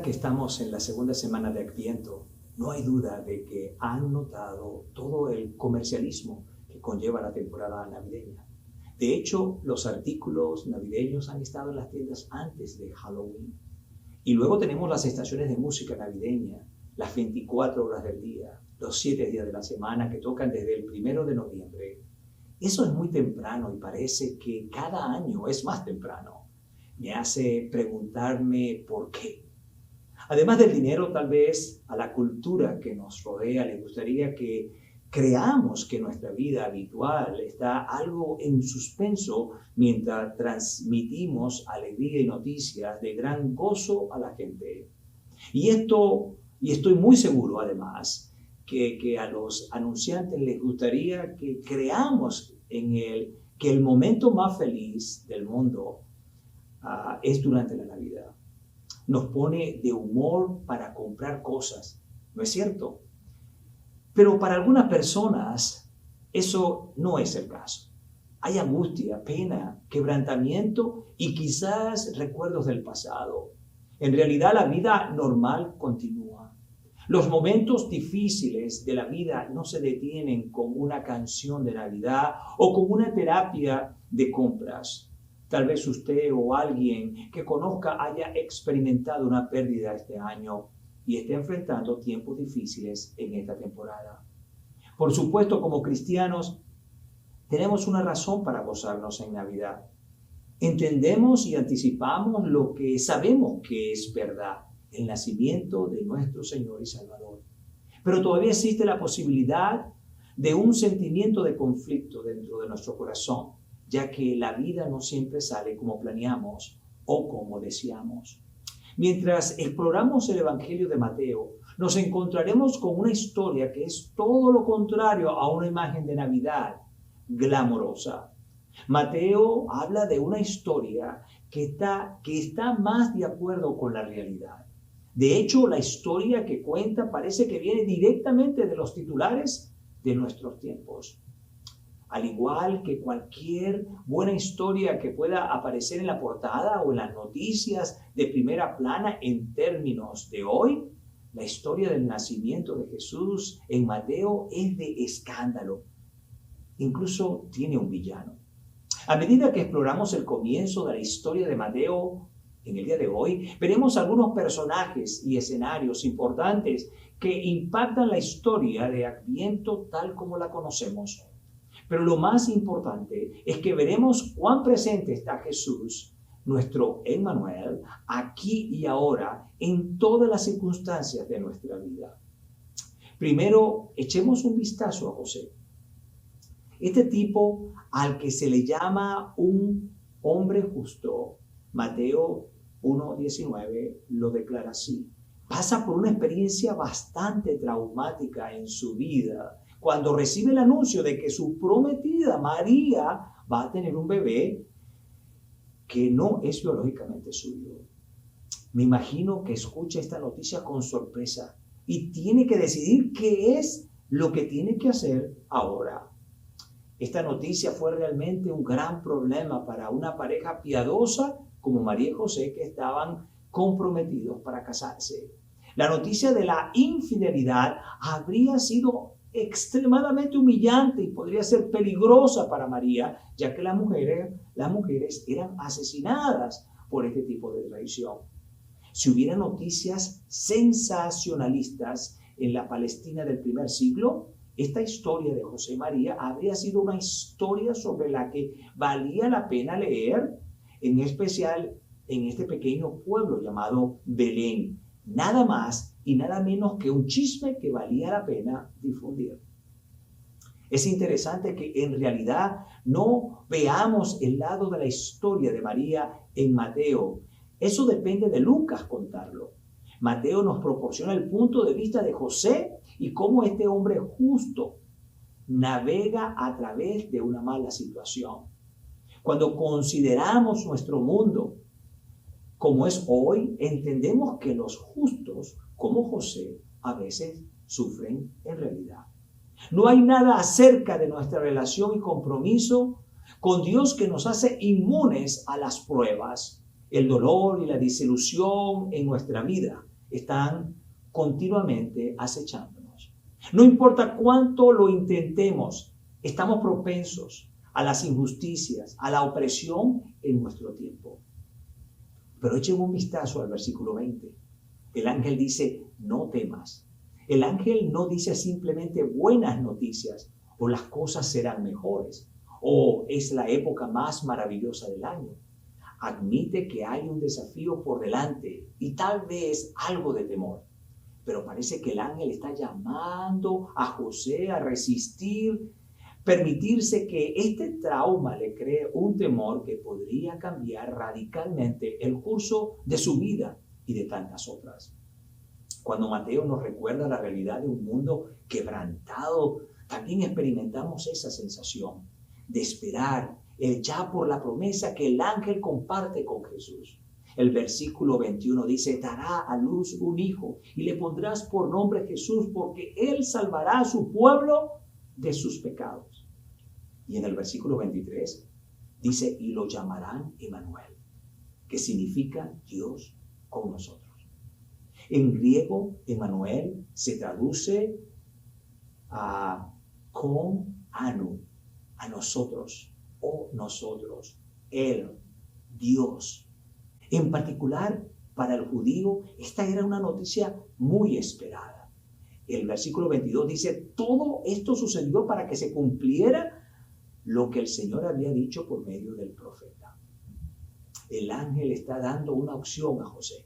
Ahora que estamos en la segunda semana de Adviento, no hay duda de que han notado todo el comercialismo que conlleva la temporada navideña. De hecho, los artículos navideños han estado en las tiendas antes de Halloween. Y luego tenemos las estaciones de música navideña, las 24 horas del día, los 7 días de la semana que tocan desde el 1 de noviembre. Eso es muy temprano y parece que cada año es más temprano. Me hace preguntarme por qué. Además del dinero, tal vez a la cultura que nos rodea le gustaría que creamos que nuestra vida habitual está algo en suspenso mientras transmitimos alegría y noticias de gran gozo a la gente. Y estoy muy seguro además que a los anunciantes les gustaría que creamos que el momento más feliz del mundo es durante la Navidad. Nos pone de humor para comprar cosas, ¿no es cierto? Pero para algunas personas eso no es el caso. Hay angustia, pena, quebrantamiento y quizás recuerdos del pasado. En realidad la vida normal continúa. Los momentos difíciles de la vida no se detienen con una canción de Navidad o con una terapia de compras. Tal vez usted o alguien que conozca haya experimentado una pérdida este año y esté enfrentando tiempos difíciles en esta temporada. Por supuesto, como cristianos, tenemos una razón para gozarnos en Navidad. Entendemos y anticipamos lo que sabemos que es verdad, el nacimiento de nuestro Señor y Salvador. Pero todavía existe la posibilidad de un sentimiento de conflicto dentro de nuestro corazón, ya que la vida no siempre sale como planeamos o como deseamos. Mientras exploramos el Evangelio de Mateo, nos encontraremos con una historia que es todo lo contrario a una imagen de Navidad glamorosa. Mateo habla de una historia que está más de acuerdo con la realidad. De hecho, la historia que cuenta parece que viene directamente de los titulares de nuestros tiempos. Al igual que cualquier buena historia que pueda aparecer en la portada o en las noticias de primera plana en términos de hoy, la historia del nacimiento de Jesús en Mateo es de escándalo. Incluso tiene un villano. A medida que exploramos el comienzo de la historia de Mateo en el día de hoy, veremos algunos personajes y escenarios importantes que impactan la historia de Adviento tal como la conocemos. Pero lo más importante es que veremos cuán presente está Jesús, nuestro Emmanuel, aquí y ahora, en todas las circunstancias de nuestra vida. Primero, echemos un vistazo a José. Este tipo al que se le llama un hombre justo, Mateo 1:19 lo declara así. Pasa por una experiencia bastante traumática en su vida, cuando recibe el anuncio de que su prometida María va a tener un bebé que no es biológicamente suyo. Me imagino que escucha esta noticia con sorpresa y tiene que decidir qué es lo que tiene que hacer ahora. Esta noticia fue realmente un gran problema para una pareja piadosa como María y José, que estaban comprometidos para casarse. La noticia de la infidelidad habría sido extremadamente humillante y podría ser peligrosa para María, ya que las mujeres eran asesinadas por este tipo de traición. Si hubiera noticias sensacionalistas en la Palestina del primer siglo, esta historia de José y María habría sido una historia sobre la que valía la pena leer, en especial en este pequeño pueblo llamado Belén. Nada más y nada menos que un chisme que valía la pena difundir. Es interesante que en realidad no veamos el lado de la historia de María en Mateo. Eso depende de Lucas contarlo. Mateo nos proporciona el punto de vista de José y cómo este hombre justo navega a través de una mala situación. Cuando consideramos nuestro mundo como es hoy, entendemos que los justos, como José, a veces sufren en realidad. No hay nada acerca de nuestra relación y compromiso con Dios que nos hace inmunes a las pruebas, el dolor y la desilusión en nuestra vida. están continuamente acechándonos. No importa cuánto lo intentemos, estamos propensos a las injusticias, a la opresión en nuestro tiempo. Pero echen un vistazo al versículo 20. El ángel dice, no temas. El ángel no dice simplemente buenas noticias o las cosas serán mejores o es la época más maravillosa del año. Admite que hay un desafío por delante y tal vez algo de temor. Pero parece que el ángel está llamando a José a resistir, permitirse que este trauma le cree un temor que podría cambiar radicalmente el curso de su vida y de tantas otras. Cuando Mateo nos recuerda la realidad de un mundo quebrantado, también experimentamos esa sensación de esperar ya por la promesa que el ángel comparte con Jesús. El versículo 21 dice, dará a luz un hijo y le pondrás por nombre Jesús porque él salvará a su pueblo de sus pecados. Y en el versículo 23 dice, y lo llamarán Emmanuel, que significa Dios con nosotros. En griego, Emmanuel se traduce con anu, a nosotros o nosotros, él, Dios. En particular, para el judío, esta era una noticia muy esperada. El versículo 22 dice, todo esto sucedió para que se cumpliera lo que el Señor había dicho por medio del profeta. El ángel está dando una opción a José.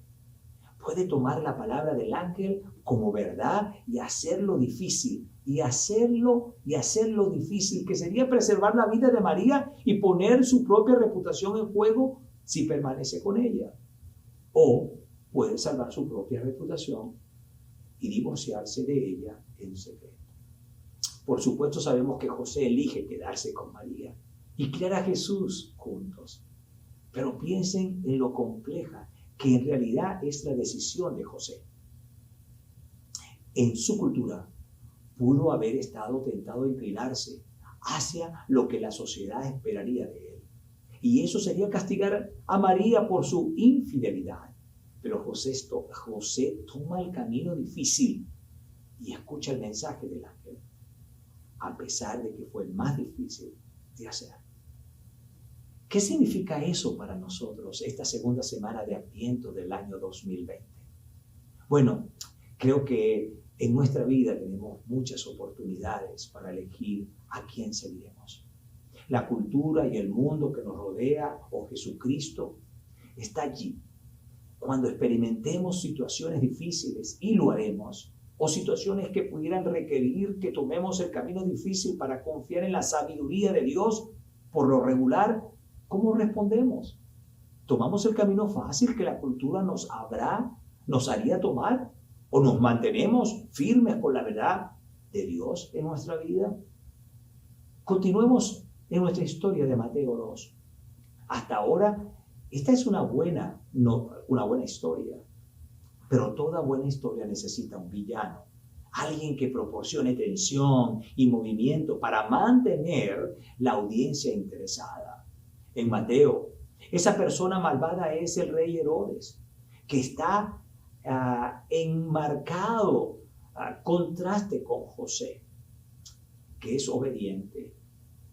Puede tomar la palabra del ángel como verdad y hacerlo difícil, y hacerlo difícil, que sería preservar la vida de María y poner su propia reputación en juego si permanece con ella. O puede salvar su propia reputación y divorciarse de ella en secreto. Por supuesto sabemos que José elige quedarse con María y criar a Jesús juntos. Pero piensen en lo compleja que en realidad es la decisión de José. En su cultura pudo haber estado tentado a inclinarse hacia lo que la sociedad esperaría de él. Y eso sería castigar a María por su infidelidad. Pero José toma el camino difícil y escucha el mensaje del ángel, a pesar de que fue el más difícil de hacer. ¿Qué significa eso para nosotros, esta segunda semana de Adviento del año 2020? Bueno, creo que en nuestra vida tenemos muchas oportunidades para elegir a quién seguiremos. La cultura y el mundo que nos rodea, o Jesucristo, está allí. Cuando experimentemos situaciones difíciles, y lo haremos, o situaciones que pudieran requerir que tomemos el camino difícil para confiar en la sabiduría de Dios, por lo regular, ¿cómo respondemos? ¿Tomamos el camino fácil que la cultura nos haría tomar? ¿O nos mantenemos firmes con la verdad de Dios en nuestra vida? Continuemos en nuestra historia de Mateo 2. Hasta ahora, esta es una buena historia. Pero toda buena historia necesita un villano. Alguien que proporcione tensión y movimiento para mantener la audiencia interesada. En Mateo, esa persona malvada es el rey Herodes, que está en marcado contraste con José, que es obediente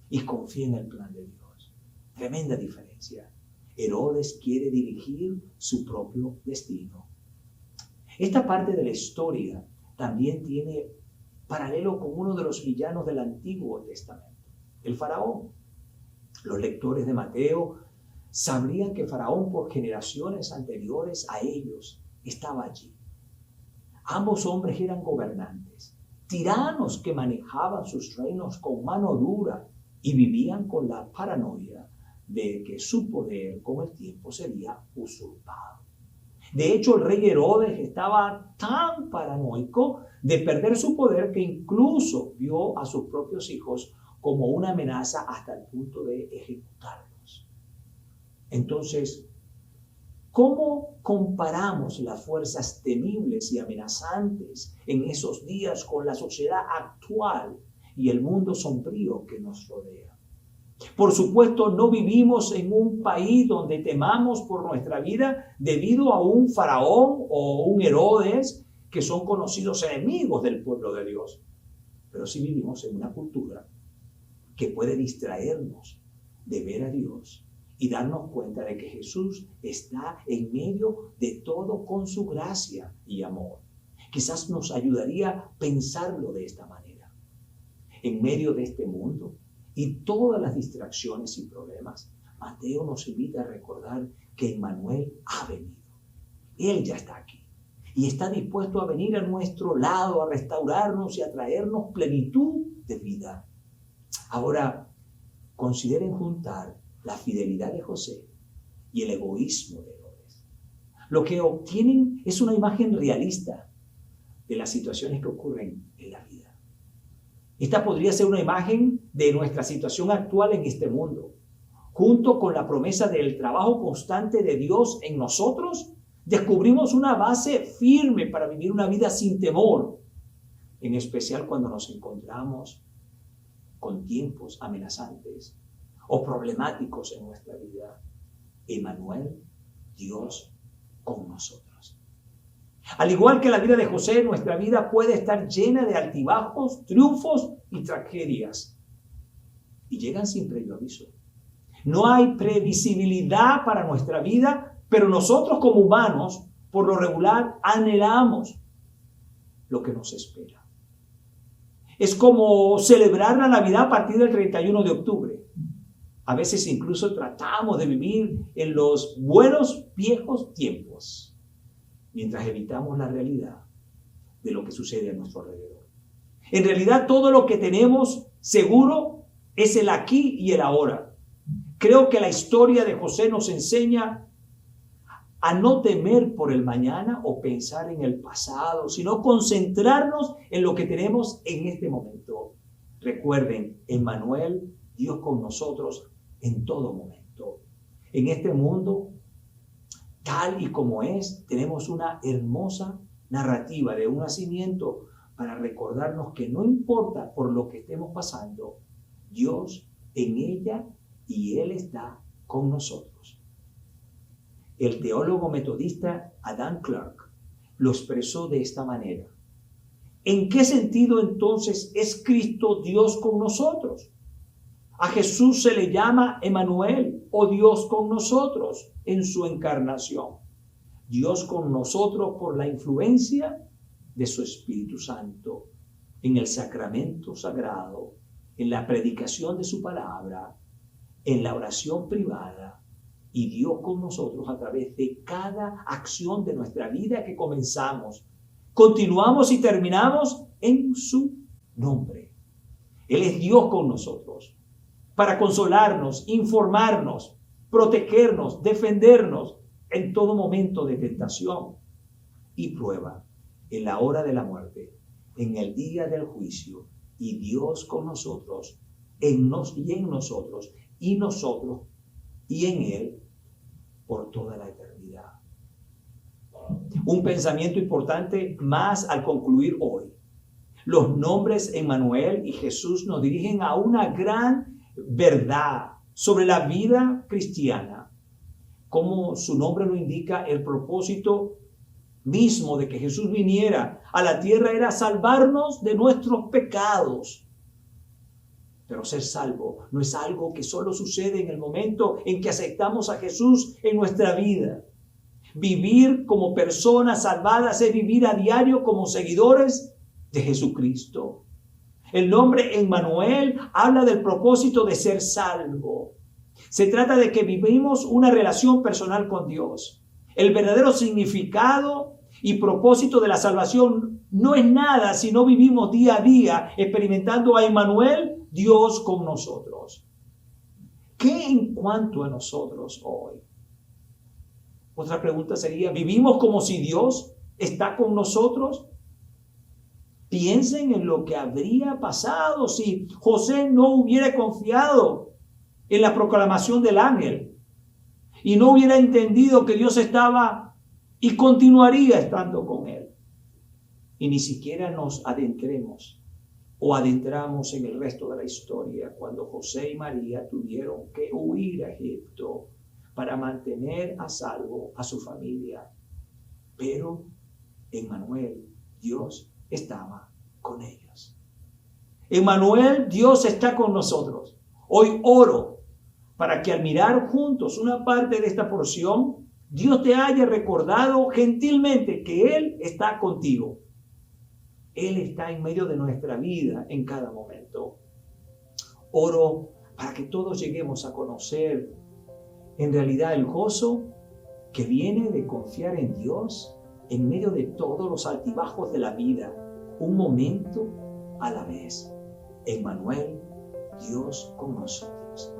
y confía en el plan de Dios. Tremenda diferencia. Herodes quiere dirigir su propio destino. Esta parte de la historia también tiene paralelo con uno de los villanos del Antiguo Testamento, el faraón. Los lectores de Mateo sabrían que Faraón por generaciones anteriores a ellos estaba allí. Ambos hombres eran gobernantes, tiranos que manejaban sus reinos con mano dura y vivían con la paranoia de que su poder con el tiempo sería usurpado. De hecho, el rey Herodes estaba tan paranoico de perder su poder que incluso vio a sus propios hijos como una amenaza hasta el punto de ejecutarlos. Entonces, ¿cómo comparamos las fuerzas temibles y amenazantes en esos días con la sociedad actual y el mundo sombrío que nos rodea? Por supuesto, no vivimos en un país donde temamos por nuestra vida debido a un faraón o un Herodes que son conocidos enemigos del pueblo de Dios. Pero sí vivimos en una cultura que puede distraernos de ver a Dios y darnos cuenta de que Jesús está en medio de todo con su gracia y amor. Quizás nos ayudaría a pensarlo de esta manera. En medio de este mundo y todas las distracciones y problemas, Mateo nos invita a recordar que Emmanuel ha venido. Él ya está aquí y está dispuesto a venir a nuestro lado, a restaurarnos y a traernos plenitud de vida. Ahora, consideren juntar la fidelidad de José y el egoísmo de Herodes. Lo que obtienen es una imagen realista de las situaciones que ocurren en la vida. Esta podría ser una imagen de nuestra situación actual en este mundo. Junto con la promesa del trabajo constante de Dios en nosotros, descubrimos una base firme para vivir una vida sin temor, en especial cuando nos encontramos con tiempos amenazantes o problemáticos en nuestra vida. Emmanuel, Dios con nosotros. Al igual que la vida de José, nuestra vida puede estar llena de altibajos, triunfos y tragedias. Y llegan sin previo aviso. No hay previsibilidad para nuestra vida, pero nosotros como humanos, por lo regular, anhelamos lo que nos espera. Es como celebrar la Navidad a partir del 31 de octubre. A veces incluso tratamos de vivir en los buenos viejos tiempos, mientras evitamos la realidad de lo que sucede a nuestro alrededor. En realidad, todo lo que tenemos seguro es el aquí y el ahora. Creo que la historia de José nos enseña a no temer por el mañana o pensar en el pasado, sino concentrarnos en lo que tenemos en este momento. Recuerden, Emmanuel, Dios con nosotros en todo momento. En este mundo, tal y como es, tenemos una hermosa narrativa de un nacimiento para recordarnos que no importa por lo que estemos pasando, Dios en ella y Él está con nosotros. El teólogo metodista Adam Clarke lo expresó de esta manera. ¿En qué sentido entonces es Cristo Dios con nosotros? A Jesús se le llama Emmanuel o Dios con nosotros en su encarnación. Dios con nosotros por la influencia de su Espíritu Santo en el sacramento sagrado, en la predicación de su palabra, en la oración privada, y Dios con nosotros a través de cada acción de nuestra vida que comenzamos, continuamos y terminamos en su nombre. Él es Dios con nosotros para consolarnos, informarnos, protegernos, defendernos en todo momento de tentación y prueba, en la hora de la muerte, en el día del juicio, y Dios con nosotros, en nosotros y en Él por toda la eternidad. Un pensamiento importante más al concluir hoy. Los nombres Emmanuel y Jesús nos dirigen a una gran verdad sobre la vida cristiana. Como su nombre lo indica, el propósito mismo de que Jesús viniera a la tierra era salvarnos de nuestros pecados. Pero ser salvo no es algo que solo sucede en el momento en que aceptamos a Jesús en nuestra vida. Vivir como personas salvadas es vivir a diario como seguidores de Jesucristo. El nombre Emmanuel habla del propósito de ser salvo. Se trata de que vivimos una relación personal con Dios. El verdadero significado y propósito de la salvación no es nada si no vivimos día a día experimentando a Emmanuel, Dios con nosotros. ¿Qué en cuanto a nosotros hoy? Otra pregunta sería, ¿vivimos como si Dios está con nosotros? Piensen en lo que habría pasado si José no hubiera confiado en la proclamación del ángel y no hubiera entendido que Dios estaba y continuaría estando con él. Y ni siquiera nos adentremos o adentramos en el resto de la historia cuando José y María tuvieron que huir a Egipto para mantener a salvo a su familia. Pero Emmanuel, Dios estaba con ellos. Emmanuel, Dios está con nosotros. Hoy oro para que al mirar juntos una parte de esta porción, Dios te haya recordado gentilmente que Él está contigo. Él está en medio de nuestra vida en cada momento. Oro para que todos lleguemos a conocer en realidad el gozo que viene de confiar en Dios en medio de todos los altibajos de la vida, un momento a la vez. Emmanuel, Dios con nosotros.